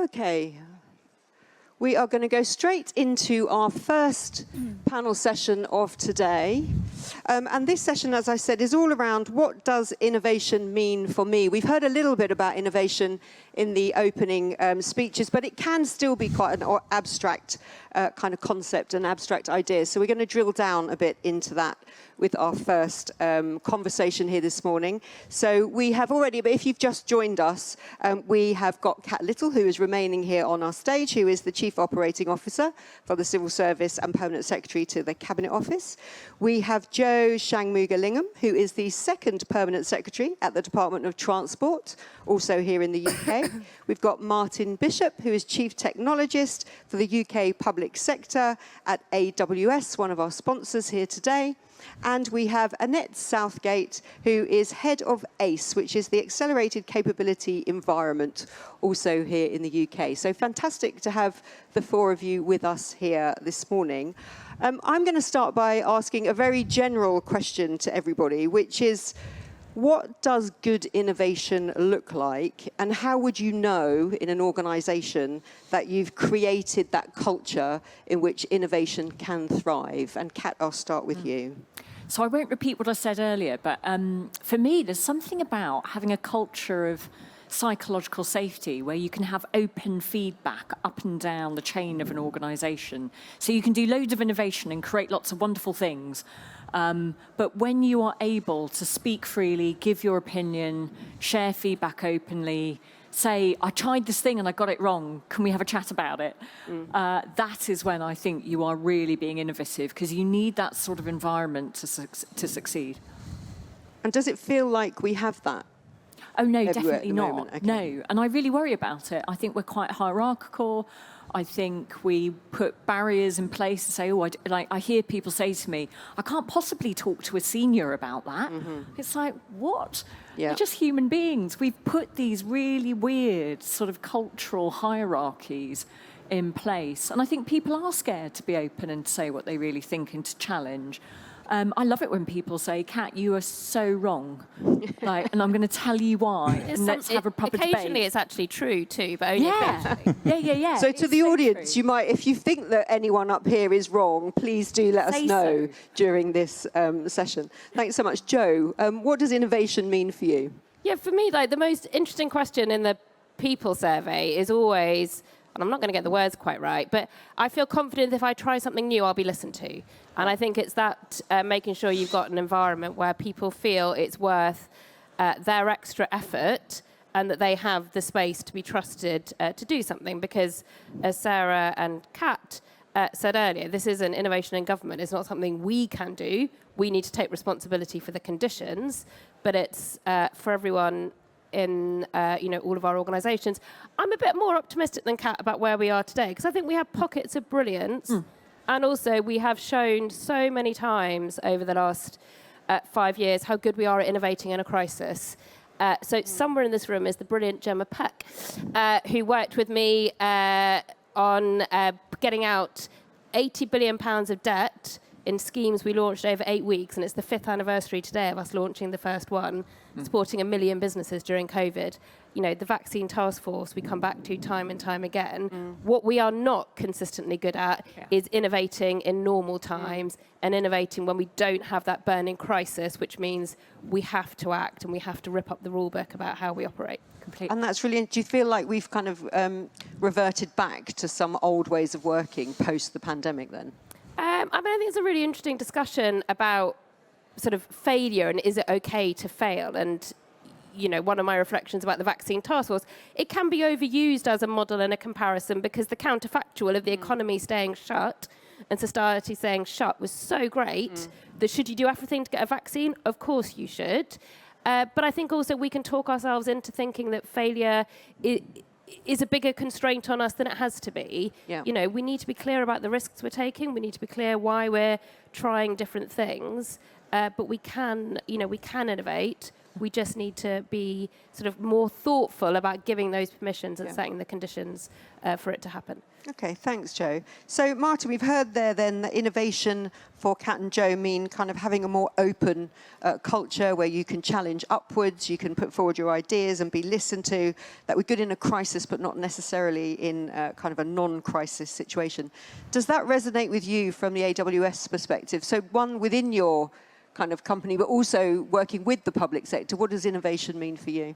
Okay. We are going to go straight into our first panel session of today. And this session, as I said, is all around what does innovation mean for me? We've heard a little bit about innovation in the opening speeches, but it can still be quite an abstract kind of concept, an abstract idea. So we're going to drill down a bit into that with our first conversation here this morning. So we have already, but if you've just joined us, we have got Kat Little, who is remaining here on our stage, who is the Chief Operating Officer for the Civil Service and Permanent Secretary to the Cabinet Office. We have Joe Shangmuga-Lingham, who is the second Permanent Secretary at the Department of Transport, also here in the UK. We've got Martin Bishop, who is Chief Technologist for the UK Public Sector at AWS, one of our sponsors here today. And we have Annette Southgate, who is head of ACE, which is the Accelerated Capability Environment, also here in the UK. So fantastic to have the four of you with us here this morning. I'm going to start by asking a very general question to everybody, which is, what does good innovation look like, and how would you know in an organisation that you've created that culture in which innovation can thrive? And Kat, I'll start with you. So I won't repeat what I said earlier, but for me, there's something about having a culture of psychological safety where you can have open feedback up and down the chain of an organisation. So you can do loads of innovation and create lots of wonderful things. But when you are able to speak freely, give your opinion, share feedback openly, say, I tried this thing and I got it wrong, can we have a chat about it? That is when I think you are really being innovative, because you need that sort of environment to succeed. And does it feel like we have that? Oh, no, definitely not. Okay. No, and I really worry about it. I think we're quite hierarchical. I think we put barriers in place and say, oh, I hear people say to me, I can't possibly talk to a senior about that. It's like, what? Yeah. They're just human beings. We've put these really weird sort of cultural hierarchies in place. And I think people are scared to be open and to say what they really think and to challenge. I love it when people say, Kat, you are so wrong. And I'm going to tell you why. And let's have a proper debate. Occasionally it's actually true too, but only occasionally. Yeah. So to the audience, you might, if you think that anyone up here is wrong, please do let us know during this session. Thanks so much. Joe, what does innovation mean for you? Yeah, for me, the most interesting question in the people survey is always, and I'm not going to get the words quite right, but I feel confident if I try something new, I'll be listened to. And I think it's that making sure you've got an environment where people feel it's worth their extra effort and that they have the space to be trusted to do something. Because as Sarah and Kat said earlier, this is an innovation in government. It's not something we can do. We need to take responsibility for the conditions, but it's for everyone in all of our organisations. I'm a bit more optimistic than Kat about where we are today, because I think we have pockets of brilliance. And also, we have shown so many times over the last 5 years how good we are at innovating in a crisis. So somewhere in this room is the brilliant Gemma Peck, who worked with me on getting out £80 billion of debt in schemes we launched over 8 weeks, and it's the 5th anniversary today of us launching the first one, supporting 1 million businesses during COVID. The vaccine task force we come back to time and time again. What we are not consistently good at is innovating in normal times and innovating when we don't have that burning crisis, which means we have to act and we have to rip up the rule book about how we operate. Completely. And that's really, do you feel like we've kind of reverted back to some old ways of working post the pandemic then? I think it's a really interesting discussion about sort of failure and is it okay to fail? And, one of my reflections about the vaccine task force, it can be overused as a model and a comparison because the counterfactual of the economy staying shut and society staying shut was so great that should you do everything to get a vaccine? Of course you should. But I think also we can talk ourselves into thinking that failure is a bigger constraint on us than it has to be. Yeah. We need to be clear about the risks we're taking. We need to be clear why we're trying different things. But we can innovate We just need to be sort of more thoughtful about giving those permissions and setting the conditions for it to happen. Okay, thanks, Joe. So, Martin, we've heard there then that innovation for Cat and Joe mean kind of having a more open culture where you can challenge upwards, you can put forward your ideas and be listened to, that we're good in a crisis but not necessarily in kind of a non-crisis situation. Does that resonate with you from the AWS perspective? So one within your kind of company, but also working with the public sector, what does innovation mean for you?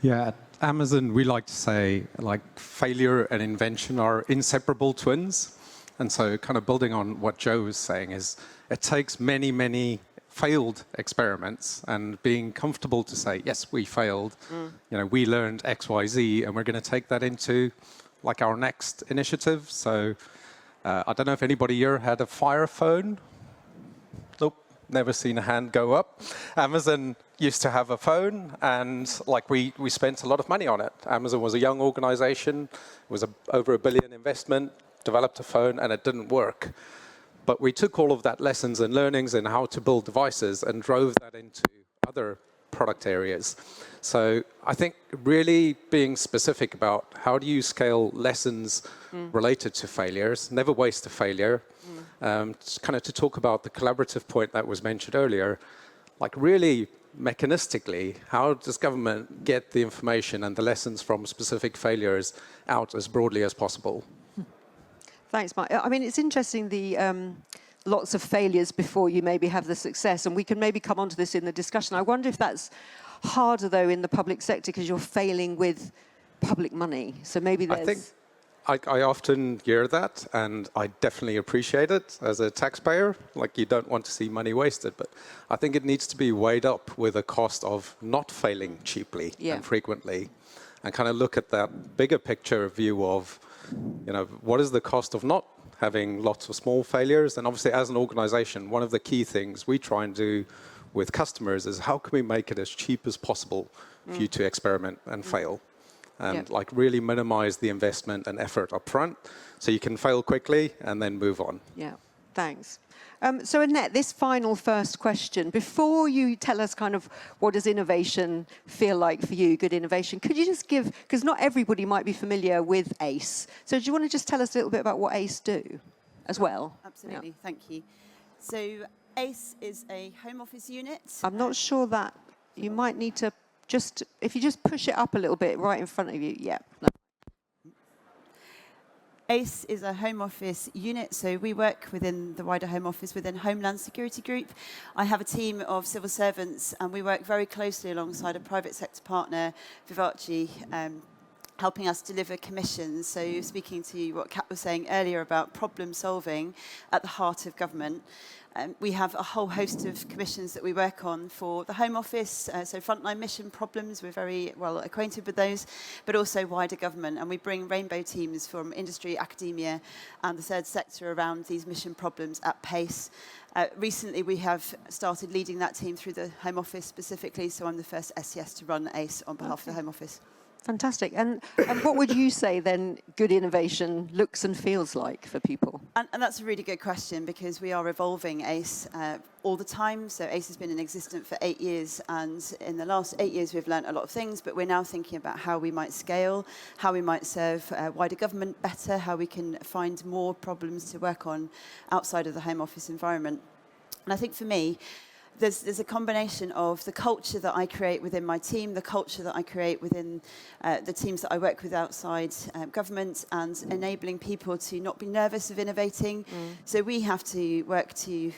Yeah, at Amazon, we like to say, like, failure and invention are inseparable twins. And so kind of building on what Joe was saying is it takes many, many failed experiments and being comfortable to say, yes, we failed. You know, we learned X, Y, Z, and we're going to take that into, like, our next initiative. So I don't know if anybody here had a Fire phone. Nope, never seen a hand go up. Amazon used to have a phone, and like we spent a lot of money on it. Amazon was a young organization, it was over $1 billion investment, developed a phone, and it didn't work. But we took all of that lessons and learnings in how to build devices and drove that into other product areas. So I think really being specific about how do you scale lessons related to failures, never waste a failure. Kind of to talk about the collaborative point that was mentioned earlier, like really mechanistically, how does government get the information and the lessons from specific failures out as broadly as possible? Thanks, Mike. I mean, it's interesting, the lots of failures before you maybe have the success, and we can maybe come onto this in the discussion. I wonder if that's harder, though, in the public sector because you're failing with public money. So maybe there's... I think I often hear that, and I definitely appreciate it as a taxpayer. Like, you don't want to see money wasted, but I think it needs to be weighed up with the cost of not failing cheaply and frequently, and kind of look at that bigger picture view of, you know, what is the cost of not having lots of small failures? And obviously, as an organization, one of the key things we try and do with customers is how can we make it as cheap as possible for you to experiment and fail? And like really minimize the investment and effort up front so you can fail quickly and then move on. Yeah, thanks. So Annette, this final first question, before you tell us kind of what does innovation feel like for you, good innovation, could you just give, because not everybody might be familiar with ACE, so do you want to just tell us a little bit about what ACE do as well? Absolutely, thank you. So ACE is a home office unit. I'm not sure that you might need to just, if you just push it up a little bit right in front of you, no. ACE is a home office unit, so we work within the wider home office within Homeland Security Group. I have a team of civil servants, and we work very closely alongside a private sector partner, Vivace, helping us deliver commissions. So speaking to what Kat was saying earlier about problem solving at the heart of government. We have a whole host of commissions that we work on for the Home Office, so frontline mission problems, we're very well acquainted with those, but also wider government. And we bring rainbow teams from industry, academia, and the third sector around these mission problems at pace. Recently, we have started leading that team through the Home Office specifically, so I'm the first SES to run ACE on behalf of the Home Office. Fantastic. And what would you say then good innovation looks and feels like for people? And that's a really good question because we are evolving ACE all the time. So ACE has been in existence for 8 years, and in the last 8 years we've learned a lot of things, but we're now thinking about how we might scale, how we might serve wider government better, how we can find more problems to work on outside of the Home Office environment. And I think for me, there's a combination of the culture that I create within my team, the culture that I create within the teams that I work with outside government, and enabling people to not be nervous of innovating. So we have to work to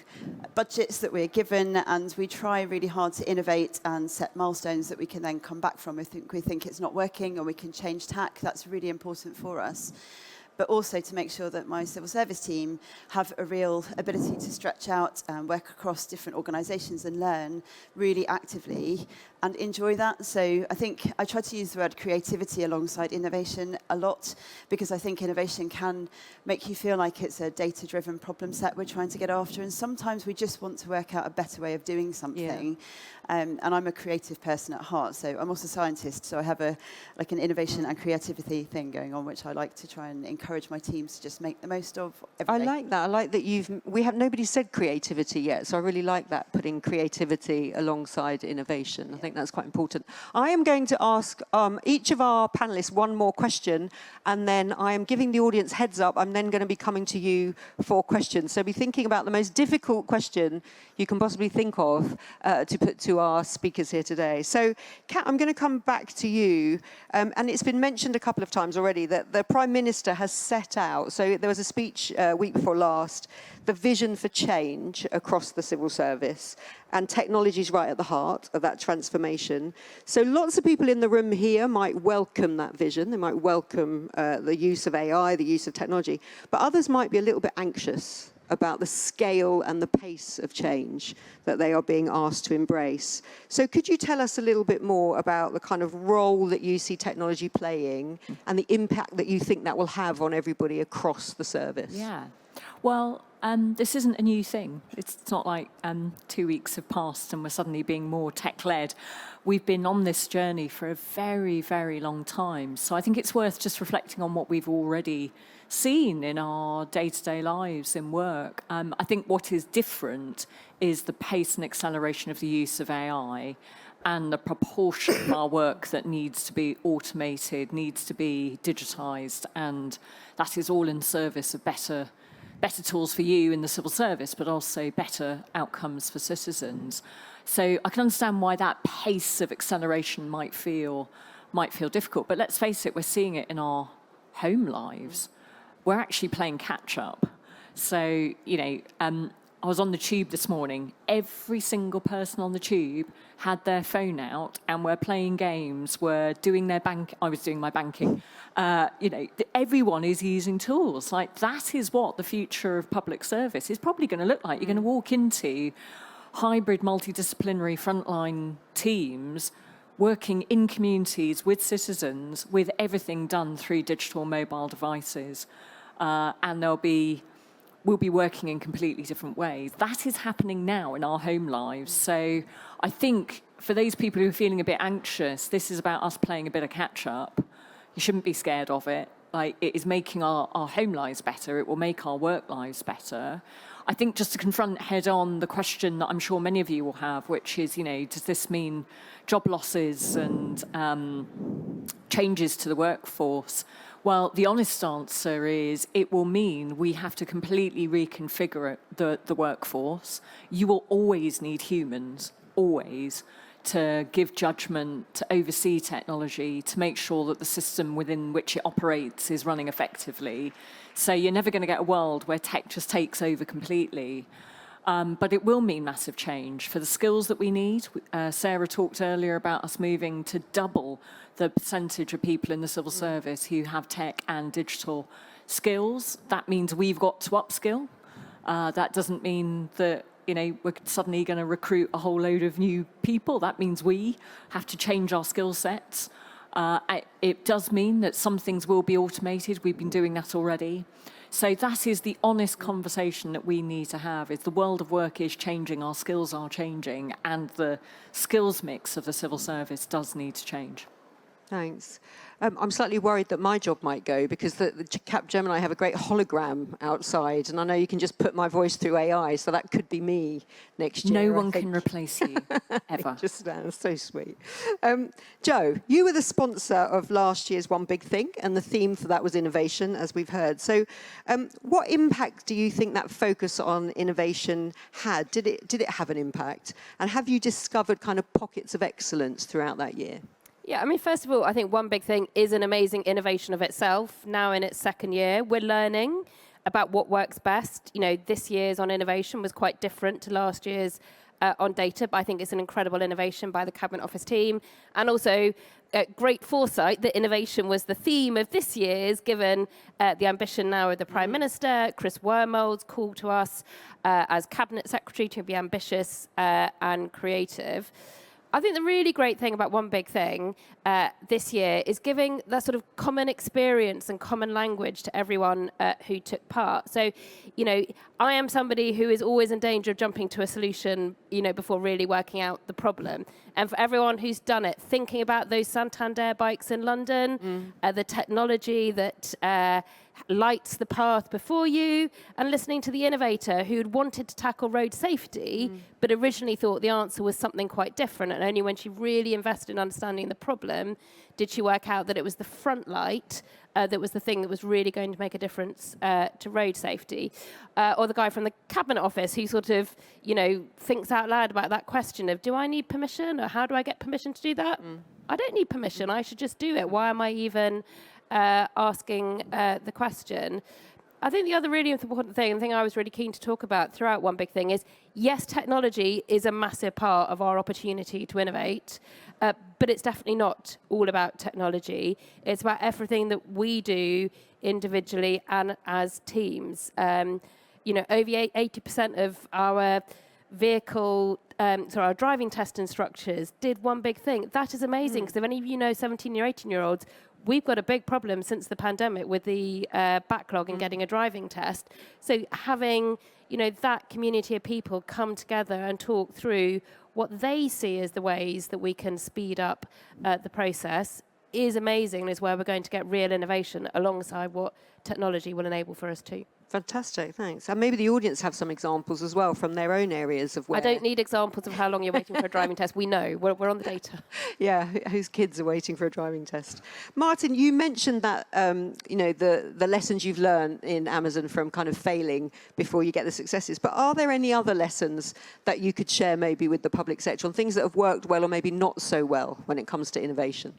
budgets that we're given, and we try really hard to innovate and set milestones that we can then come back from. If we think it's not working or we can change tack, that's really important for us. But also to make sure that my civil service team have a real ability to stretch out and work across different organisations and learn really actively and enjoy that. So I think I try to use the word creativity alongside innovation a lot, because I think innovation can make you feel like it's a data-driven problem set we're trying to get after, and sometimes we just want to work out a better way of doing something. Yeah. And I'm a creative person at heart, so I'm also a scientist, so I have an innovation and creativity thing going on, which I like to try and encourage encourage my teams to just make the most of I every day. like that. I like that nobody said creativity yet, so I really like that, putting creativity alongside innovation. I think that's quite important. I am going to ask each of our panelists one more question, and then I am giving the audience heads up. I'm then going to be coming to you for questions. So be thinking about the most difficult question you can possibly think of to put to our speakers here today. So, Kat, I'm going to come back to you, and it's been mentioned a couple of times already that the Prime Minister has set out, so there was a speech week before last, the vision for change across the civil service, and technology is right at the heart of that transformation. So lots of people in the room here might welcome that vision, they might welcome the use of AI, the use of technology, but others might be a little bit anxious about the scale and the pace of change that they are being asked to embrace. So could you tell us a little bit more about the kind of role that you see technology playing and the impact that you think that will have on everybody across the service? Yeah. Well, this isn't a new thing. It's not like 2 weeks have passed and we're suddenly being more tech-led. We've been on this journey for a very, very long time. So I think it's worth just reflecting on what we've already seen in our day-to-day lives in work. I think what is different is the pace and acceleration of the use of AI and the proportion of our work that needs to be automated, needs to be digitized, and that is all in service of better tools for you in the civil service, but also better outcomes for citizens. So I can understand why that pace of acceleration might feel difficult. But let's face it, we're seeing it in our home lives. We're actually playing catch up. So, I was on the tube this morning. Every single person on the tube had their phone out and were playing games, were doing their I was doing my banking. Everyone is using tools. Like, that is what the future of public service is probably going to look like. You're going to walk into hybrid multidisciplinary frontline teams working in communities with citizens with everything done through digital mobile devices. And we'll be working in completely different ways. That is happening now in our home lives. So I think for those people who are feeling a bit anxious, this is about us playing a bit of catch up. You shouldn't be scared of it. Like, it is making our home lives better. It will make our work lives better. I think just to confront head on the question that I'm sure many of you will have, which is, does this mean job losses and changes to the workforce? Well, the honest answer is it will mean we have to completely reconfigure the workforce. You will always need humans, always, to give judgment, to oversee technology, to make sure that the system within which it operates is running effectively. So you're never going to get a world where tech just takes over completely. But it will mean massive change for the skills that we need. Sarah talked earlier about us moving to double the percentage of people in the civil service who have tech and digital skills. That means we've got to upskill. That doesn't mean that we're suddenly going to recruit a whole load of new people. That means we have to change our skill sets. It does mean that some things will be automated. We've been doing that already. So that is the honest conversation that we need to have, is the world of work is changing, our skills are changing, and the skills mix of the civil service does need to change. Thanks. I'm slightly worried that my job might go because the Capgemini have a great hologram outside, and I know you can just put my voice through AI, so that could be me next year. No one can replace you, ever. Just so sweet. Joe, you were the sponsor of last year's One Big Thing, and the theme for that was innovation, as we've heard. So what impact do you think that focus on innovation had? Did it have an impact? And have you discovered kind of pockets of excellence throughout that year? Yeah, I mean, first of all, I think One Big Thing is an amazing innovation of itself. Now in its second year, we're learning about what works best. This year's on innovation was quite different to last year's on data, but I think it's an incredible innovation by the Cabinet Office team. And also great foresight that innovation was the theme of this year's, given the ambition now of the Prime Minister, Chris Wormold's call to us as Cabinet Secretary to be ambitious and creative. I think the really great thing about One Big Thing this year is giving that sort of common experience and common language to everyone who took part. So, I am somebody who is always in danger of jumping to a solution, before really working out the problem. And for everyone who's done it, thinking about those Santander bikes in London, the technology that lights the path before you, and listening to the innovator who'd wanted to tackle road safety, but originally thought the answer was something quite different. And only when she really invested in understanding the problem did she work out that it was the front light that was the thing that was really going to make a difference to road safety. Or the guy from the cabinet office who sort of, thinks out loud about that question of, do I need permission, or how do I get permission to do that? I don't need permission. I should just do it. Why am I even asking the question? I think the other really important thing, and the thing I was really keen to talk about throughout One Big Thing is, yes, technology is a massive part of our opportunity to innovate, but it's definitely not all about technology. It's about everything that we do individually and as teams. Over 80% of our our driving test instructors did one big thing. That is amazing, because if any of you know 17 or 18-year-olds, we've got a big problem since the pandemic with the backlog in getting a driving test. So having, that community of people come together and talk through what they see as the ways that we can speed up the process is amazing, and is where we're going to get real innovation alongside what technology will enable for us too. Fantastic, thanks. And maybe the audience have some examples as well from their own areas of where... I don't need examples of how long you're waiting for a driving test. We know. We're on the data. Yeah, whose kids are waiting for a driving test. Martin, you mentioned that, the lessons you've learned in Amazon from kind of failing before you get the successes. But are there any other lessons that you could share maybe with the public sector on things that have worked well or maybe not so well when it comes to innovation?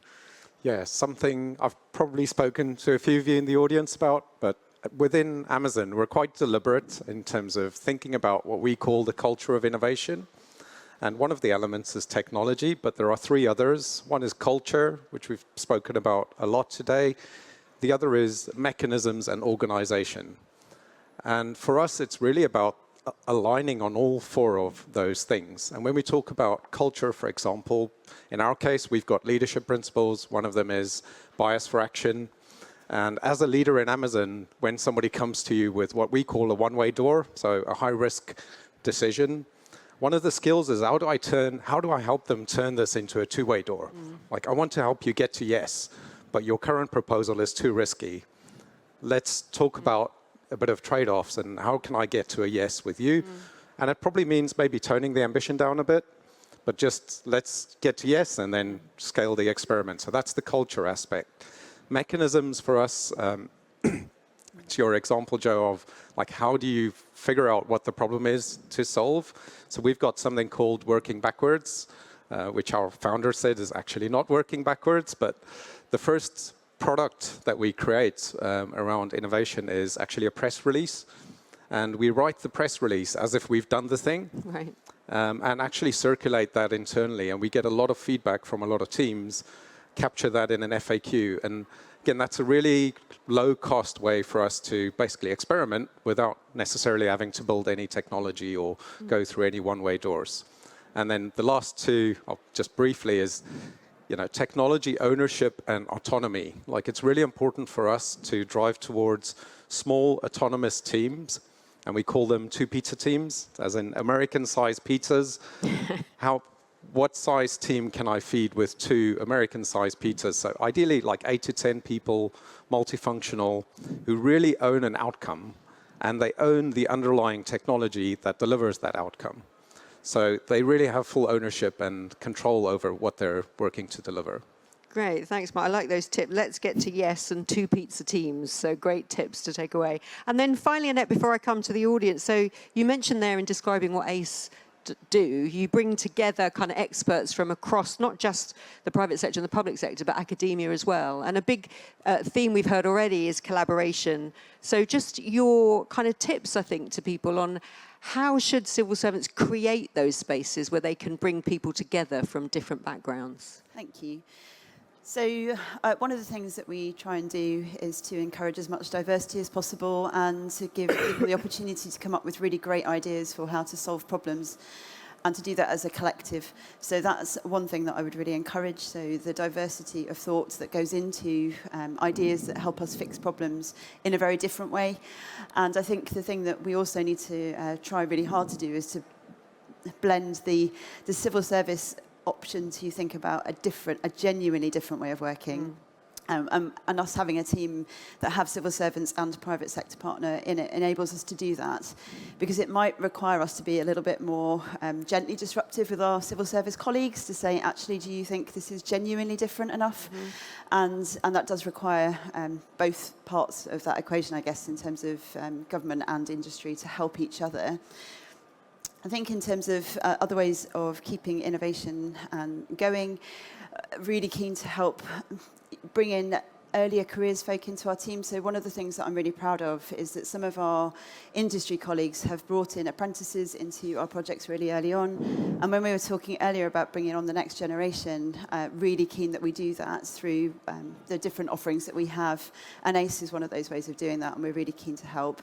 Yeah, something I've probably spoken to a few of you in the audience about, but within Amazon, we're quite deliberate in terms of thinking about what we call the culture of innovation. And one of the elements is technology, but there are three others. One is culture, which we've spoken about a lot today. The other is mechanisms and organization. And for us, it's really about aligning on all four of those things. And when we talk about culture, for example, in our case, we've got leadership principles. One of them is bias for action. And as a leader in Amazon, when somebody comes to you with what we call a one-way door, so a high-risk decision, one of the skills is how do I help them turn this into a two-way door? Like, I want to help you get to yes, but your current proposal is too risky. Let's talk about a bit of trade-offs and how can I get to a yes with you? And it probably means maybe toning the ambition down a bit, but just let's get to yes and then scale the experiment. So that's the culture aspect. Mechanisms for us, to your example, Joe, of like how do you figure out what the problem is to solve? So we've got something called working backwards, which our founder said is actually not working backwards, but the first product that we create around innovation is actually a press release. And we write the press release as if we've done the thing. Right. And actually circulate that internally. And we get a lot of feedback from a lot of teams, capture that in an FAQ. And again, that's a really low-cost way for us to basically experiment without necessarily having to build any technology or go through any one-way doors. And then the last two, just briefly, is technology ownership and autonomy. Like, it's really important for us to drive towards small autonomous teams, and we call them two pizza teams, as in American-sized pizzas. What size team can I feed with two American-sized pizzas? So ideally, like 8 to 10 people, multifunctional, who really own an outcome, and they own the underlying technology that delivers that outcome. So they really have full ownership and control over what they're working to deliver. Great, thanks, Mark. I like those tips. Let's get to yes and two pizza teams. So great tips to take away. And then finally, Annette, before I come to the audience, so you mentioned there in describing what ACE do, you bring together kind of experts from across not just the private sector and the public sector, but academia as well. And a big theme we've heard already is collaboration. So just your kind of tips, I think, to people on how should civil servants create those spaces where they can bring people together from different backgrounds? Thank you. So one of the things that we try and do is to encourage as much diversity as possible and to give people the opportunity to come up with really great ideas for how to solve problems and to do that as a collective. So that's one thing that I would really encourage. So the diversity of thought that goes into ideas that help us fix problems in a very different way. And I think the thing that we also need to try really hard to do is to blend the civil service option to think about a genuinely different way of working And us having a team that have civil servants and private sector partner in it enables us to do that, because it might require us to be a little bit more gently disruptive with our civil service colleagues to say, actually, do you think this is genuinely different enough? And that does require both parts of that equation, I guess, in terms of government and industry to help each other. I think in terms of other ways of keeping innovation going, really keen to help bring in earlier careers folk into our team. So one of the things that I'm really proud of is that some of our industry colleagues have brought in apprentices into our projects really early on. And when we were talking earlier about bringing on the next generation, really keen that we do that through the different offerings that we have. And ACE is one of those ways of doing that, and we're really keen to help.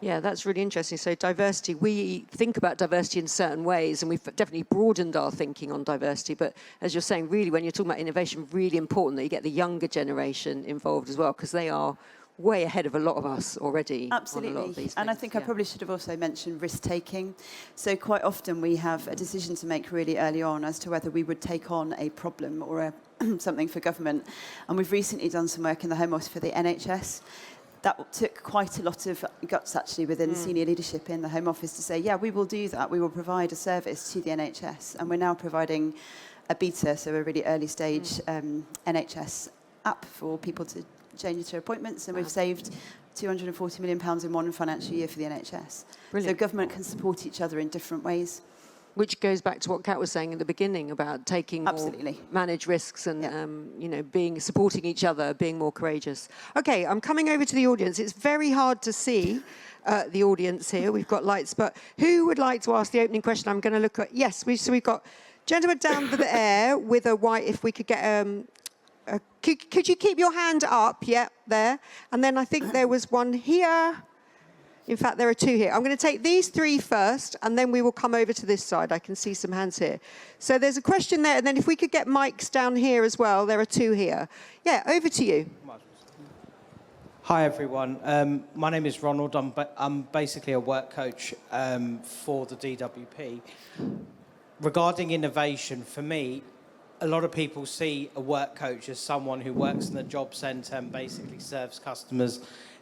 Yeah, that's really interesting. So diversity, we think about diversity in certain ways, and we've definitely broadened our thinking on diversity. But as you're saying, really, when you're talking about innovation, really important that you get the younger generation involved as well, because they are way ahead of a lot of us already. Absolutely. On a lot of these and things. I think I probably should have also mentioned risk-taking. So quite often we have a decision to make really early on as to whether we would take on a problem or something for government. And we've recently done some work in the Home Office for the NHS. That took quite a lot of guts, actually, within senior leadership in the Home Office to say, yeah, we will do that. We will provide a service to the NHS. And we're now providing a beta, so a really early stage NHS app for people to change their appointments. And we've saved £240 million in one financial year for the NHS. Brilliant. So government can support each other in different ways. Which goes back to what Kat was saying in the beginning about taking more managed risks and supporting each other, being more courageous. Okay, I'm coming over to the audience. It's very hard to see the audience here. We've got lights, but who would like to ask the opening question? I'm going to look at we've got gentleman down the air with a white. If we could get could you keep your hand up? Yeah, there. And then I think there was one here. In fact, there are two here. I'm going to take these three first, and then we will come over to this side. I can see some hands here. So there's a question there, and then if we could get mics down here as well, there are two here. Yeah, over to you. Hi, everyone. My name is Ronald. I'm basically a work coach for the DWP. Regarding innovation, for me, a lot of people see a work coach as someone who works in the job centre and basically serves customers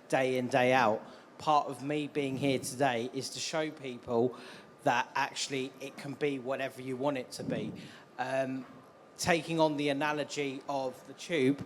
day in, day out. Part of me being here today is to show people that actually it can be whatever you want it to be. Taking on the analogy of the tube,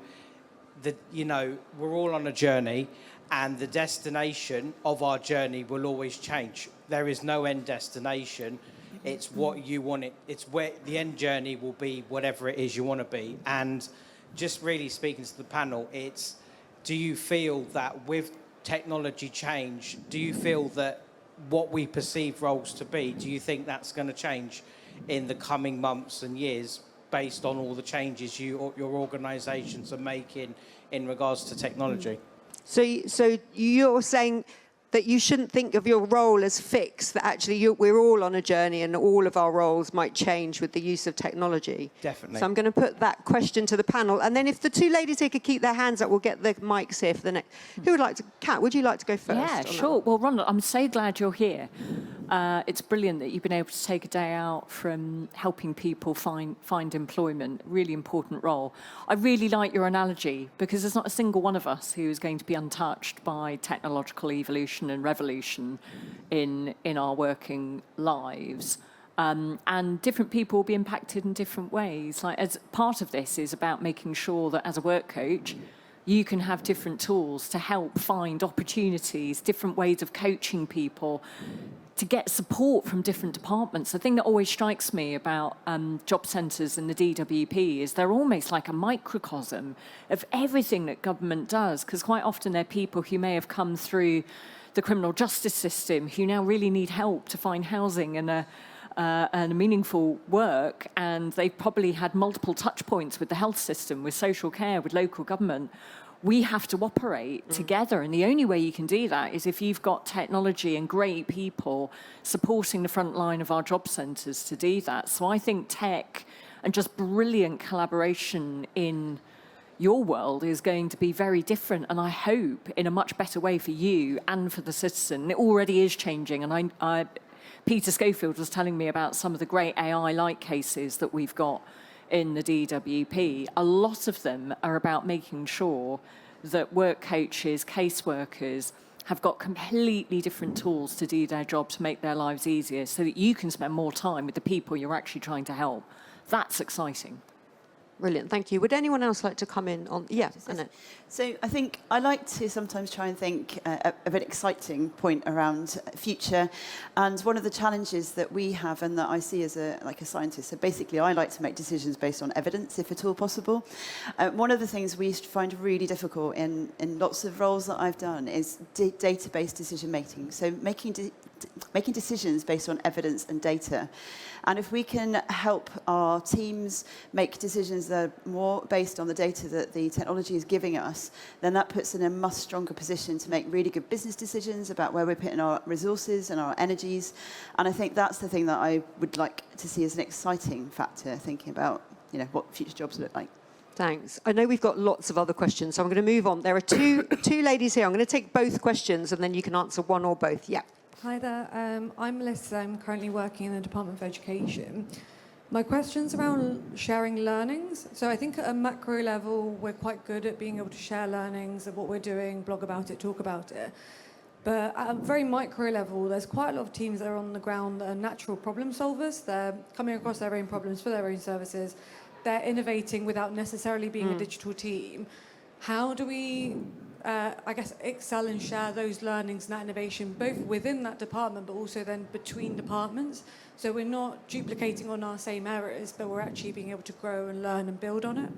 we're all on a journey, and the destination of our journey will always change. There is no end destination. It's what you want it. It's where the end journey will be, whatever it is you want to be. And just really speaking to the panel, it's, do you feel that with technology change, do you feel that what we perceive roles to be, do you think that's going to change in the coming months and years based on all the changes your organisations are making in regards to technology? So you're saying that you shouldn't think of your role as fixed, that actually we're all on a journey and all of our roles might change with the use of technology? Definitely. So I'm going to put that question to the panel. And then if the two ladies here could keep their hands up, we'll get the mics here for the next. Who would like to? Kat, would you like to go first? Yeah, sure. Well, Ronald, I'm so glad you're here. It's brilliant that you've been able to take a day out from helping people find employment. Really important role. I really like your analogy, because there's not a single one of us who is going to be untouched by technological evolution and revolution in our working lives. And different people will be impacted in different ways. Like, as part of this is about making sure that as a work coach, you can have different tools to help find opportunities, different ways of coaching people, to get support from different departments. The thing that always strikes me about job centres and the DWP is they're almost like a microcosm of everything that government does, because quite often they're people who may have come through the criminal justice system who now really need help to find housing and a meaningful work, and they've probably had multiple touch points with the health system, with social care, with local government. We have to operate together, and the only way you can do that is if you've got technology and great people supporting the front line of our job centres to do that. So I think tech and just brilliant collaboration in your world is going to be very different, and I hope in a much better way for you and for the citizen. It already is changing, and Peter Schofield was telling me about some of the great AI-like cases that we've got in the DWP, a lot of them are about making sure that work coaches, caseworkers have got completely different tools to do their job to make their lives easier so that you can spend more time with the people you're actually trying to help. That's exciting. Brilliant, thank you. Would anyone else like to come in on? Yeah, Annette. So I think I like to sometimes try and think of an exciting point around future. And one of the challenges that we have and that I see as a scientist, so basically I like to make decisions based on evidence, if at all possible. One of the things we find really difficult in lots of roles that I've done is database decision making. So making decisions based on evidence and data. And if we can help our teams make decisions that are more based on the data that the technology is giving us, then that puts us in a much stronger position to make really good business decisions about where we're putting our resources and our energies. And I think that's the thing that I would like to see as an exciting factor, thinking about what future jobs look like. Thanks. I know we've got lots of other questions, so I'm going to move on. There are two ladies here. I'm going to take both questions, and then you can answer one or both. Yeah. Hi there, I'm Melissa. I'm currently working in the Department of Education. My question's around sharing learnings. So I think at a macro level, we're quite good at being able to share learnings of what we're doing, blog about it, talk about it. But at a very micro level, there's quite a lot of teams that are on the ground that are natural problem solvers. They're coming across their own problems for their own services. They're innovating without necessarily being a digital team. How do we excel and share those learnings and that innovation, both within that department, but also then between departments? So we're not duplicating on our same errors, but we're actually being able to grow and learn and build on it.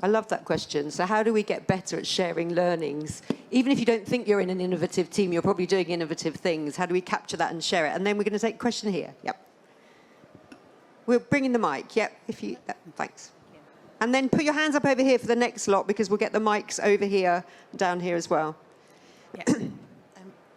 I love that question. So how do we get better at sharing learnings? Even if you don't think you're in an innovative team, you're probably doing innovative things. How do we capture that and share it? And then we're going to take a question here. Yep. We're bringing the mic. Yep. Thanks. And then put your hands up over here for the next lot, because we'll get the mics over here, down here as well. Yeah.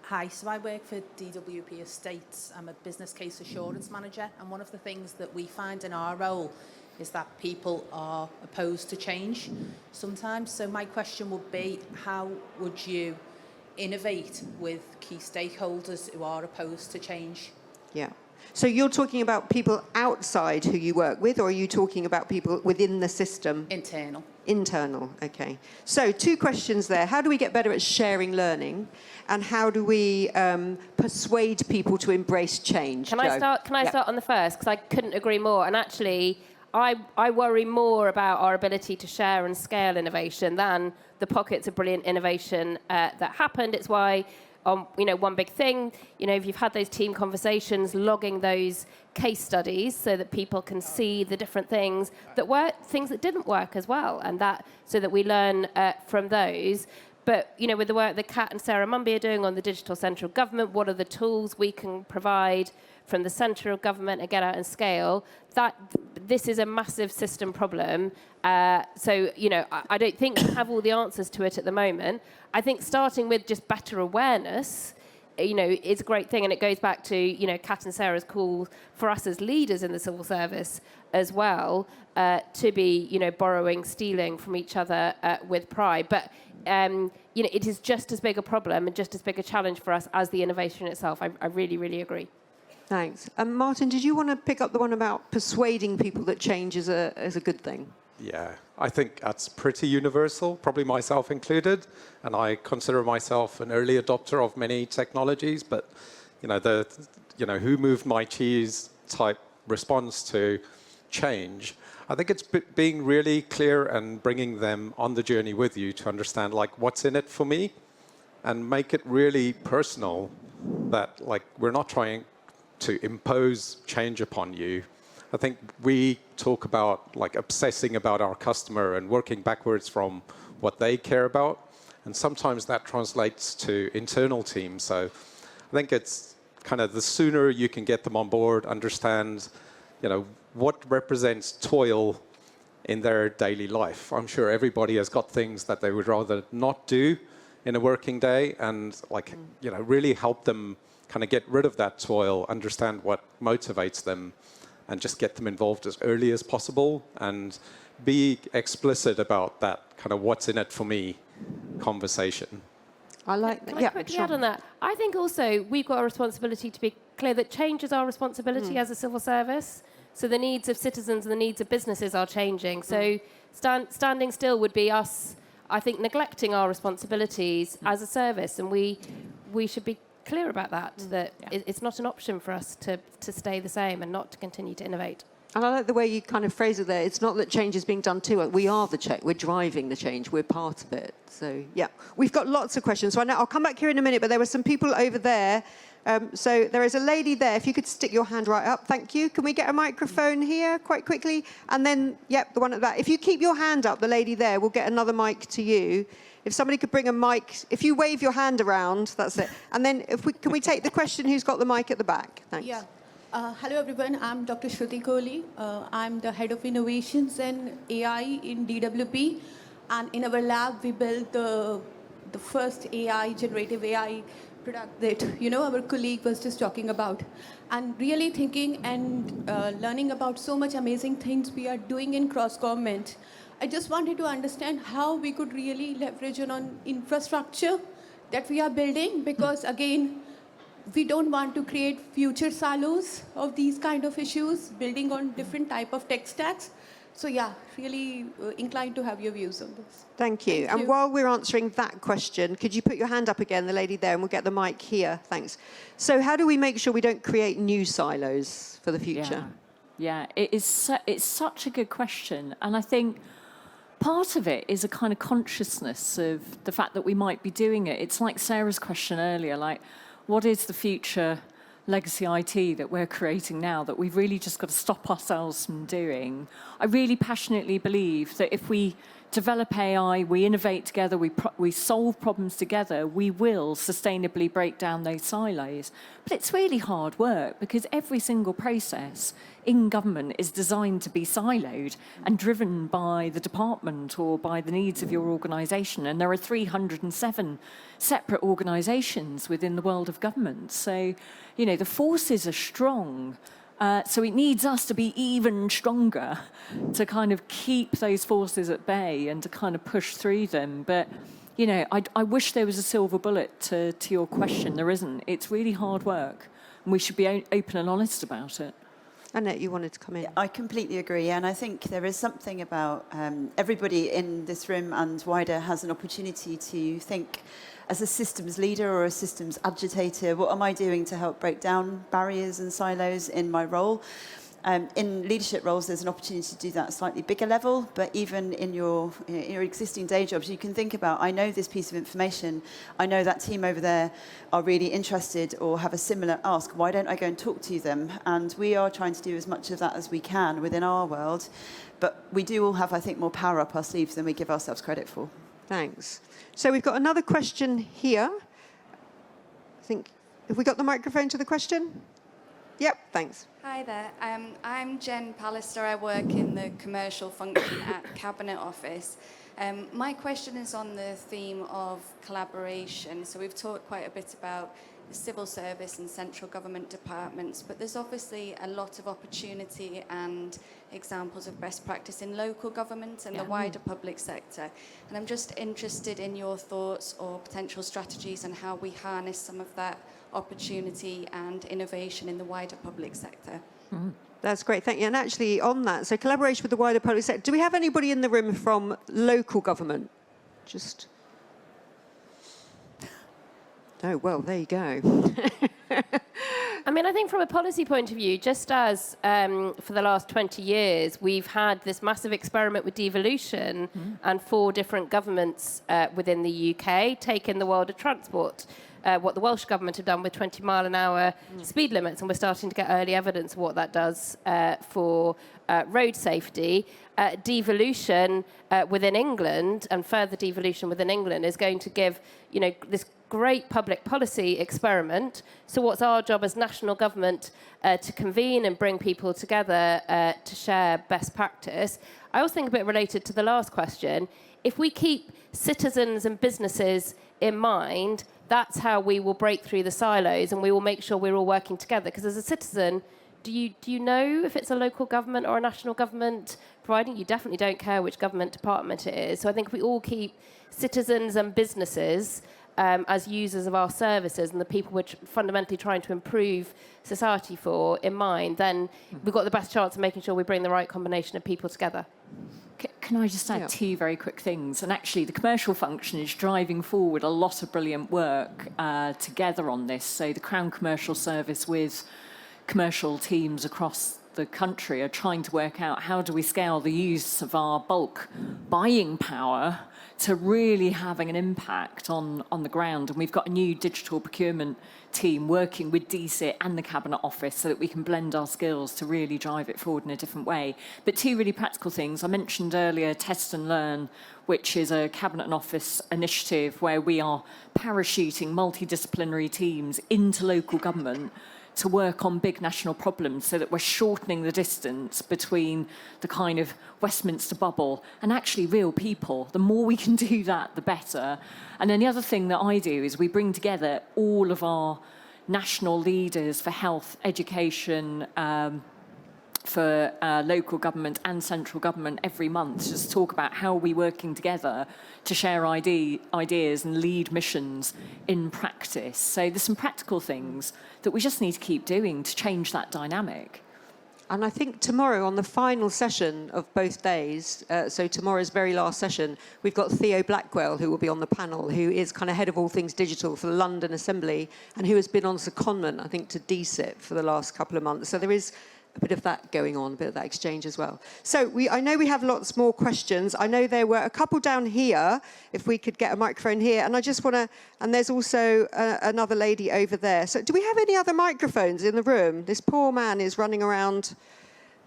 Hi, so I work for DWP Estates. I'm a business case assurance manager, and one of the things that we find in our role is that people are opposed to change sometimes. So my question would be, how would you innovate with key stakeholders who are opposed to change? Yeah. So you're talking about people outside who you work with, or are you talking about people within the system? Internal. Internal, okay. So 2 questions there. How do we get better at sharing learning? And how do we persuade people to embrace change? Can I start on the first? Because I couldn't agree more. And actually, I worry more about our ability to share and scale innovation than the pockets of brilliant innovation that happened. It's why, one big thing, if you've had those team conversations, logging those case studies so that people can see the different things that worked, things that didn't work as well, and that so that we learn from those. But, with the work that Kat and Sarah Mumby are doing on the digital central government, what are the tools we can provide from the central government and get out and scale? This is a massive system problem. I don't think we have all the answers to it at the moment. I think starting with just better awareness, is a great thing. And it goes back to, Kat and Sarah's call for us as leaders in the civil service as well, to be, borrowing, stealing from each other with pride. But, it is just as big a problem and just as big a challenge for us as the innovation itself. I really, really agree. Thanks. Martin, did you want to pick up the one about persuading people that change is a good thing? Yeah, I think that's pretty universal, probably myself included. And I consider myself an early adopter of many technologies, but who moved my cheese type response to change. I think it's being really clear and bringing them on the journey with you to understand what's in it for me, and make it really personal, that we're not trying to impose change upon you. I think we talk about obsessing about our customer and working backwards from what they care about. And sometimes that translates to internal teams. So I think it's kind of the sooner you can get them on board, understand, what represents toil in their daily life. I'm sure everybody has got things that they would rather not do in a working day, and really help them kind of get rid of that toil, understand what motivates them, and just get them involved as early as possible, and be explicit about that kind of what's in it for me conversation. I like that. Can I quickly add on that? I think also we've got a responsibility to be clear that change is our responsibility as a civil service. So the needs of citizens and the needs of businesses are changing. So standing still would be us, I think, neglecting our responsibilities as a service, and we should be clear about that, it's not an option for us to stay the same and not to continue to innovate. And I like the way you kind of phrase it there. It's not that change is being done to us. We are the change. We're driving the change. We're part of it. So, yeah. We've got lots of questions. So I'll come back here in a minute, but there were some people over there. So there is a lady there. If you could stick your hand right up. Thank you. Can we get a microphone here quite quickly? And then, the one at that. If you keep your hand up, the lady there, we'll get another mic to you. If somebody could bring a mic, if you wave your hand around, that's it. And then can we take the question who's got the mic at the back? Thanks. Yeah. Hello, everyone. I'm Dr. Shruti Kohli. I'm the head of innovations and AI in DWP. And in our lab, we built the first generative AI product that, our colleague was just talking about. And really thinking and learning about so much amazing things we are doing in cross-government. I just wanted to understand how we could really leverage on infrastructure that we are building, because, again, we don't want to create future silos of these kind of issues, building on different type of tech stacks. So really inclined to have your views on this. Thank you. And while we're answering that question, could you put your hand up again, the lady there, and we'll get the mic here. Thanks. So how do we make sure we don't create new silos for the future? Yeah, it's such a good question. And I think part of it is a kind of consciousness of the fact that we might be doing it. It's like Sarah's question earlier, like, what is the future legacy IT that we're creating now that we've really just got to stop ourselves from doing? I really passionately believe that if we develop AI, we innovate together, we solve problems together, we will sustainably break down those silos. But it's really hard work because every single process in government is designed to be siloed and driven by the department or by the needs of your organisation. And there are 307 separate organisations within the world of government. So, the forces are strong. So it needs us to be even stronger to kind of keep those forces at bay and to kind of push through them. But, I wish there was a silver bullet to your question. There isn't. It's really hard work, and we should be open and honest about it. Annette, you wanted to come in. Yeah, I completely agree, and I think there is something about everybody in this room and wider has an opportunity to think as a systems leader or a systems agitator, what am I doing to help break down barriers and silos in my role? In leadership roles, there's an opportunity to do that at a slightly bigger level, but even in your existing day jobs, you can think about, I know this piece of information, I know that team over there are really interested or have a similar ask, why don't I go and talk to them? And we are trying to do as much of that as we can within our world, but we do all have, I think, more power up our sleeves than we give ourselves credit for. Thanks. So we've got another question here. I think, have we got the microphone to the question? Yep, thanks. Hi there. I'm Jen Pallister. I work in the commercial function at Cabinet Office. My question is on the theme of collaboration. So we've talked quite a bit about the civil service and central government departments, but there's obviously a lot of opportunity and examples of best practice in local government and the wider public sector. And I'm just interested in your thoughts or potential strategies on how we harness some of that opportunity and innovation in the wider public sector. Mm-hmm. That's great, thank you. And actually on that, so collaboration with the wider public sector, do we have anybody in the room from local government? Just... Oh, well, there you go. I mean, I think from a policy point of view, just as for the last 20 years, we've had this massive experiment with devolution and 4 different governments within the UK taken the world of transport. What the Welsh government have done with 20-mile-an-hour speed limits, and we're starting to get early evidence of what that does for road safety. Devolution within England and further devolution within England is going to give, this great public policy experiment. So what's our job as national government to convene and bring people together to share best practice? I also think a bit related to the last question. If we keep citizens and businesses in mind, that's how we will break through the silos and we will make sure we're all working together. Because as a citizen, do you know if it's a local government or a national government providing? You definitely don't care which government department it is. So I think if we all keep citizens and businesses as users of our services and the people we're fundamentally trying to improve society for in mind, then we've got the best chance of making sure we bring the right combination of people together. Can I just add two very quick things? And actually, the commercial function is driving forward a lot of brilliant work together on this. So the Crown Commercial Service with commercial teams across the country are trying to work out how do we scale the use of our bulk buying power to really having an impact on the ground. And we've got a new digital procurement team working with DCIT and the Cabinet Office so that we can blend our skills to really drive it forward in a different way. But two really practical things. I mentioned earlier Test and Learn, which is a Cabinet and Office initiative where we are parachuting multidisciplinary teams into local government to work on big national problems so that we're shortening the distance between the kind of Westminster bubble and actually real people. The more we can do that, the better. And then the other thing that I do is we bring together all of our national leaders for health, education, for local government and central government every month to just talk about how we're working together to share ideas and lead missions in practice. So there's some practical things that we just need to keep doing to change that dynamic. And I think tomorrow, on the final session of both days, so tomorrow's very last session, we've got Theo Blackwell, who will be on the panel, who is kind of head of all things digital for the London Assembly, and who has been on secondment, I think, to DCIT for the last couple of months. So there is a bit of that going on, a bit of that exchange as well. So I know we have lots more questions. I know there were a couple down here, if we could get a microphone here. And I just want to, and there's also another lady over there. So do we have any other microphones in the room? This poor man is running around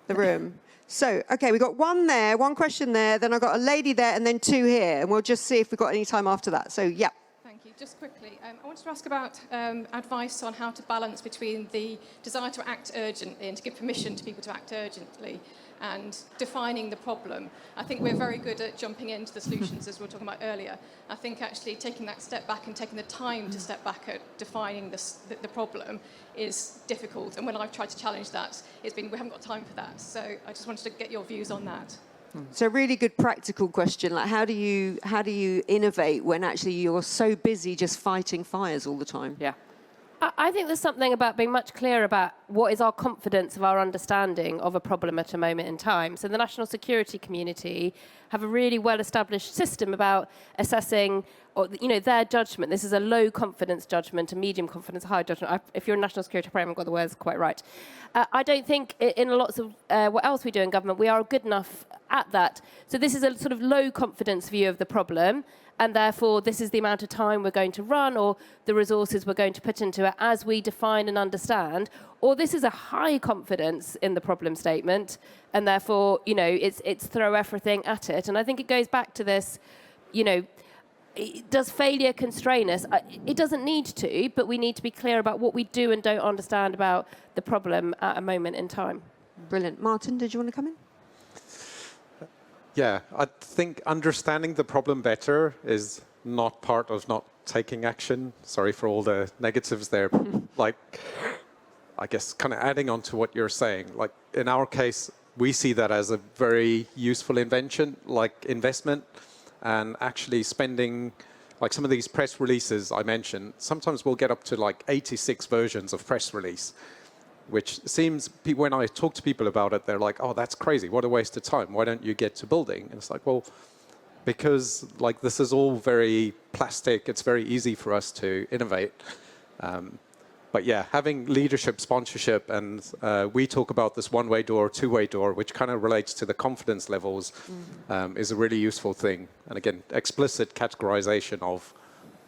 the room. So, okay, we've got one there, one question there, then I've got a lady there, and then two here. And we'll just see if we've got any time after that. So, yeah. Thank you. Just quickly, I wanted to ask about advice on how to balance between the desire to act urgently and to give permission to people to act urgently and defining the problem. I think we're very good at jumping into the solutions, as we were talking about earlier. I think actually taking that step back and taking the time to step back at defining the problem is difficult. And when I've tried to challenge that, it's been, we haven't got time for that. So I just wanted to get your views on that. So really good practical question, like how do you innovate when actually you're so busy just fighting fires all the time? Yeah. I think there's something about being much clearer about what is our confidence of our understanding of a problem at a moment in time. So the national security community have a really well-established system about assessing, or, you know, their judgment. This is a low confidence judgment, a medium confidence, high judgment. If you're a national security, I probably haven't got the words quite right. I don't think in lots of what else we do in government, we are good enough at that. So this is a sort of low confidence view of the problem. And therefore, this is the amount of time we're going to run or the resources we're going to put into it as we define and understand. Or this is a high confidence in the problem statement, and therefore, you know, it's throw everything at it. And I think it goes back to this, you know, does failure constrain us? It doesn't need to, but we need to be clear about what we do and don't understand about the problem at a moment in time. Brilliant. Martin, did you want to come in? Yeah, I think understanding the problem better is not part of not taking action. Sorry for all the negatives there. Like, I guess kind of adding on to what you're saying, like in our case, we see that as a very useful invention, like investment, and actually spending, like some of these press releases I mentioned, sometimes we'll get up to like 86 versions of press release, which seems, when I talk to people about it, they're like, oh, that's crazy. What a waste of time. Why don't you get to building? And it's like, well, because like this is all very plastic. It's very easy for us to innovate. But yeah, having leadership, sponsorship, and we talk about this one-way door, two-way door, which kind of relates to the confidence levels, is a really useful thing. And again, explicit categorization of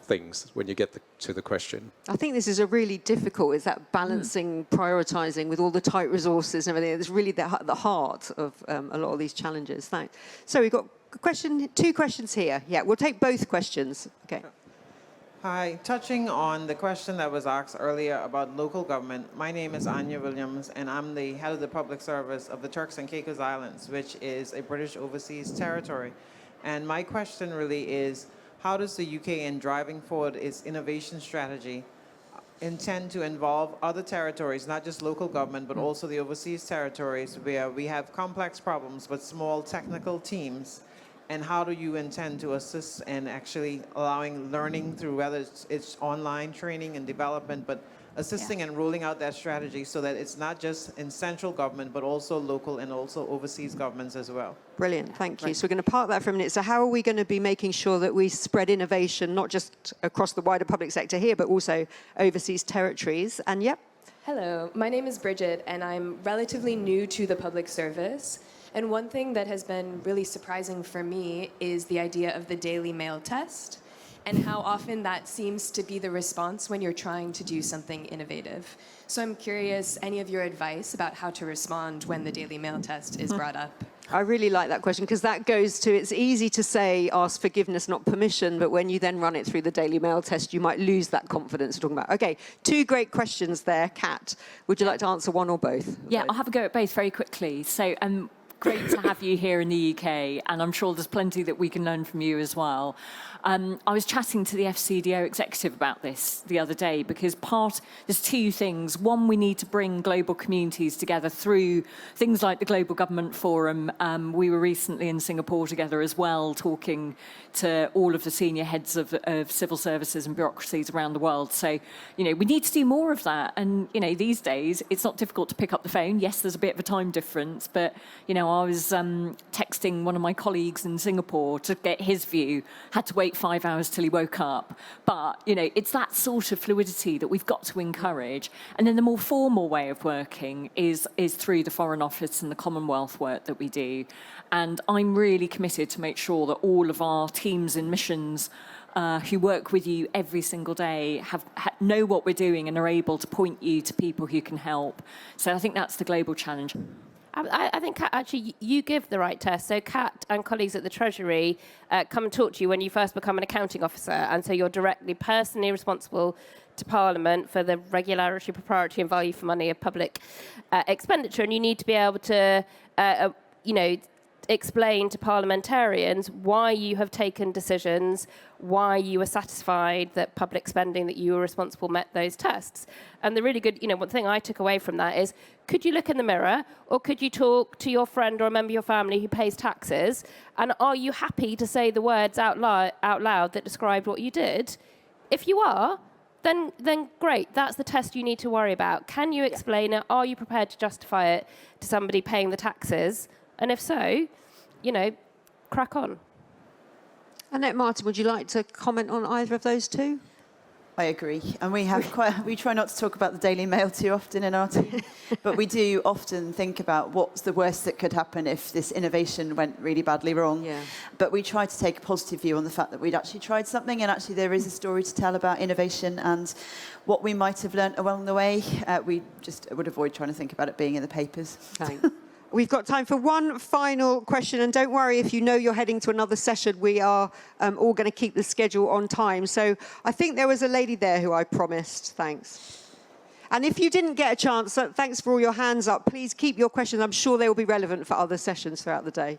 things when you get to the question. I think this is a really difficult, is that balancing, prioritizing with all the tight resources and everything. It's really the heart of a lot of these challenges. Thanks. So we've got two questions here. Yeah, we'll take both questions. Okay. Hi, touching on the question that was asked earlier about local government, my name is Anya Williams, and I'm the head of the public service of the Turks and Caicos Islands, which is a British overseas territory. And my question really is, how does the UK, in driving forward its innovation strategy, intend to involve other territories, not just local government, but also the overseas territories where we have complex problems but small technical teams, And how do you intend to assist in actually allowing learning through whether it's online training and development, but assisting and rolling out that strategy so that it's not just in central government, but also local and also overseas governments as well? Brilliant, thank you. So we're going to park that for a minute. So how are we going to be making sure that we spread innovation, not just across the wider public sector here, but also overseas territories? And yep. Hello, my name is Bridget, and I'm relatively new to the public service. And one thing that has been really surprising for me is the idea of the Daily Mail test and how often that seems to be the response when you're trying to do something innovative. So I'm curious, any of your advice about how to respond when the Daily Mail test is brought up? I really like that question because that goes to, it's easy to say ask forgiveness, not permission, but when you then run it through the Daily Mail test, you might lose that confidence we're talking about. Okay, two great questions there. Kat, would you like to answer one or both? Yeah, I'll have a go at both very quickly. So, great to have you here in the UK, and I'm sure there's plenty that we can learn from you as well. I was chatting to the FCDO executive about this the other day because there's two things. One, we need to bring global communities together through things like the Global Government Forum. We were recently in Singapore together as well, talking to all of the senior heads of civil services and bureaucracies around the world. So, we need to do more of that. And, these days, it's not difficult to pick up the phone. Yes, there's a bit of a time difference, but, I was texting one of my colleagues in Singapore to get his view, had to wait 5 hours till he woke up. But, it's that sort of fluidity that we've got to encourage. And then the more formal way of working is through the Foreign Office and the Commonwealth work that we do. And I'm really committed to make sure that all of our teams in missions who work with you every single day know what we're doing and are able to point you to people who can help. So I think that's the global challenge. I think, Kat, actually, you give the right test. So Kat and colleagues at the Treasury come and talk to you when you first become an accounting officer, and so you're directly, personally responsible to Parliament for the regularity, propriety and value for money of public expenditure, and you need to be able to, explain to parliamentarians why you have taken decisions, why you were satisfied that public spending that you were responsible met those tests. And the really good, one thing I took away from that is, could you look in the mirror or could you talk to your friend or a member of your family who pays taxes? And are you happy to say the words out loud that describe what you did? If you are, then great. That's the test you need to worry about. Can you explain it? Are you prepared to justify it to somebody paying the taxes? And if so, crack on. Annette Martin, would you like to comment on either of those two? I agree. And we try not to talk about the Daily Mail too often in our team, but we do often think about what's the worst that could happen if this innovation went really badly wrong. Yeah. But we try to take a positive view on the fact that we'd actually tried something, and actually there is a story to tell about innovation and what we might have learnt along the way. We just would avoid trying to think about it being in the papers. Thanks. We've got time for one final question, and don't worry if you know you're heading to another session. We are all going to keep the schedule on time. So I think there was a lady there who I promised. Thanks. And if you didn't get a chance, thanks for all your hands up. Please keep your questions. I'm sure they will be relevant for other sessions throughout the day.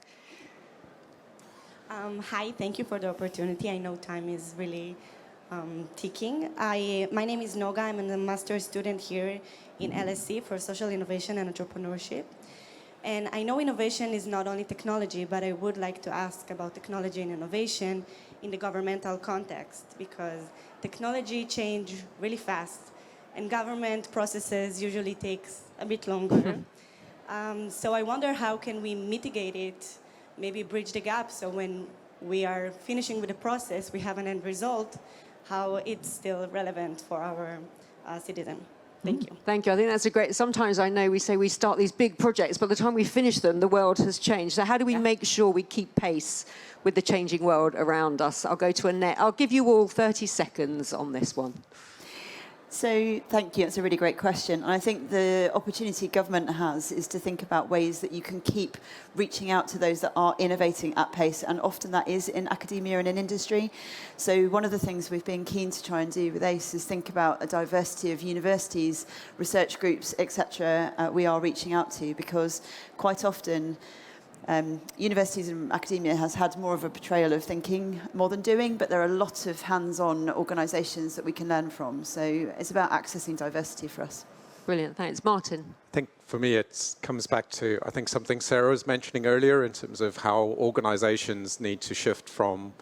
Hi, thank you for the opportunity. I know time is really ticking. My name is Noga. I'm a master's student here in LSE for Social Innovation and Entrepreneurship. And I know innovation is not only technology, but I would like to ask about technology and innovation in the governmental context, because technology changes really fast, and government processes usually takes a bit longer. So I wonder how can we mitigate it, maybe bridge the gap, so when we are finishing with the process, we have an end result, how it's still relevant for our citizen. Thank you. Thank you. I think that's a great... Sometimes I know we say we start these big projects, but by the time we finish them, the world has changed. So how do we make sure we keep pace with the changing world around us? I'll go to Annette. I'll give you all 30 seconds on this one. So thank you. It's a really great question. And I think the opportunity government has is to think about ways that you can keep reaching out to those that are innovating at pace. And often that is in academia and in industry. So one of the things we've been keen to try and do with ACE is think about a diversity of universities, research groups, etc. We are reaching out to, because quite often universities and academia has had more of a portrayal of thinking more than doing, but there are lots of hands-on organisations that we can learn from. So it's about accessing diversity for us. Brilliant, thanks. Martin? I think for me it comes back to, I think, something Sarah was mentioning earlier in terms of how organizations need to shift from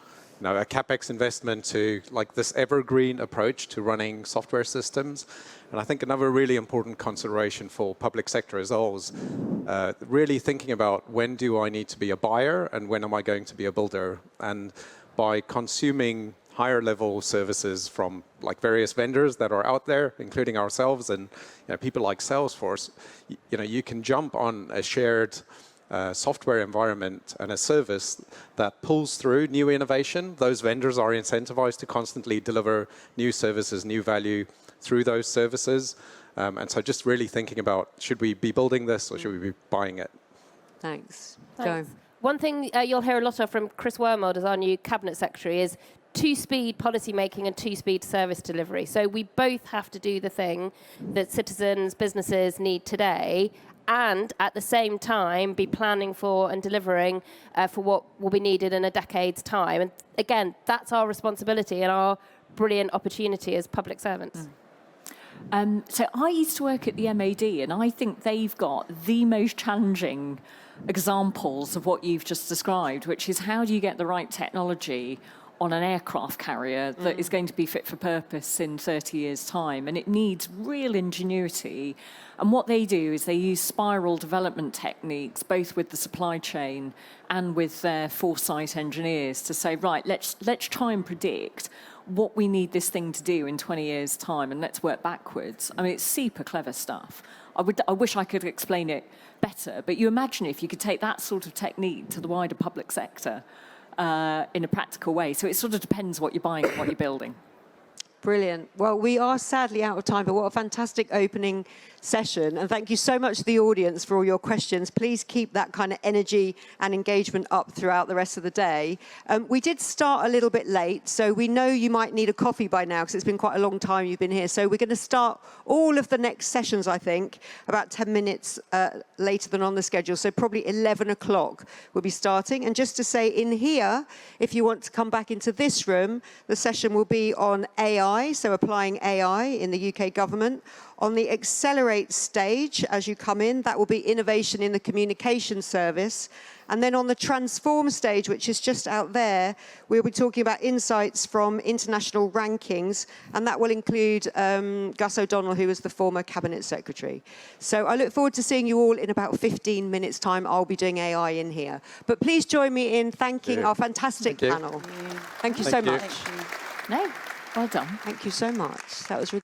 a CapEx investment to like this evergreen approach to running software systems. And I think another really important consideration for public sector as well is really thinking about when do I need to be a buyer and when am I going to be a builder. And by consuming higher level services from like various vendors that are out there, including ourselves and people like Salesforce, you can jump on a shared software environment and a service that pulls through new innovation. Those vendors are incentivized to constantly deliver new services, new value through those services. And so just really thinking about, should we be building this or should we be buying it? Thanks. Thanks. One thing you'll hear a lot of from Chris Wormold as our new Cabinet Secretary is two-speed policy making and two-speed service delivery. So we both have to do the thing that citizens, businesses need today, and at the same time be planning for and delivering for what will be needed in a decade's time. And again, that's our responsibility and our brilliant opportunity as public servants. So I used to work at the MOD, and I think they've got the most challenging examples of what you've just described, which is how do you get the right technology on an aircraft carrier that is going to be fit for purpose in 30 years' time. And it needs real ingenuity. And what they do is they use spiral development techniques, both with the supply chain and with their foresight engineers, to say, right, let's try and predict what we need this thing to do in 20 years' time, and let's work backwards. I mean, it's super clever stuff. I wish I could explain it better, but you imagine if you could take that sort of technique to the wider public sector in a practical way. So it sort of depends what you're buying and what you're building. Brilliant. Well, we are sadly out of time, but what a fantastic opening session. And thank you so much to the audience for all your questions. Please keep that kind of energy and engagement up throughout the rest of the day. We did start a little bit late, so we know you might need a coffee by now because it's been quite a long time you've been here. So we're going to start all of the next sessions, I think, about 10 minutes later than on the schedule. So probably 11 o'clock we'll be starting. And just to say, in here, if you want to come back into this room, the session will be on AI, so applying AI in the UK government. On the Accelerate stage, as you come in, that will be innovation in the communication service. And then on the Transform stage, which is just out there, we'll be talking about insights from international rankings, and that will include Gus O'Donnell, who was the former Cabinet Secretary. So I look forward to seeing you all in about 15 minutes' time. I'll be doing AI in here. But please join me in thanking our fantastic panel. Thank you so much. No, well done. Thank you so much. That was really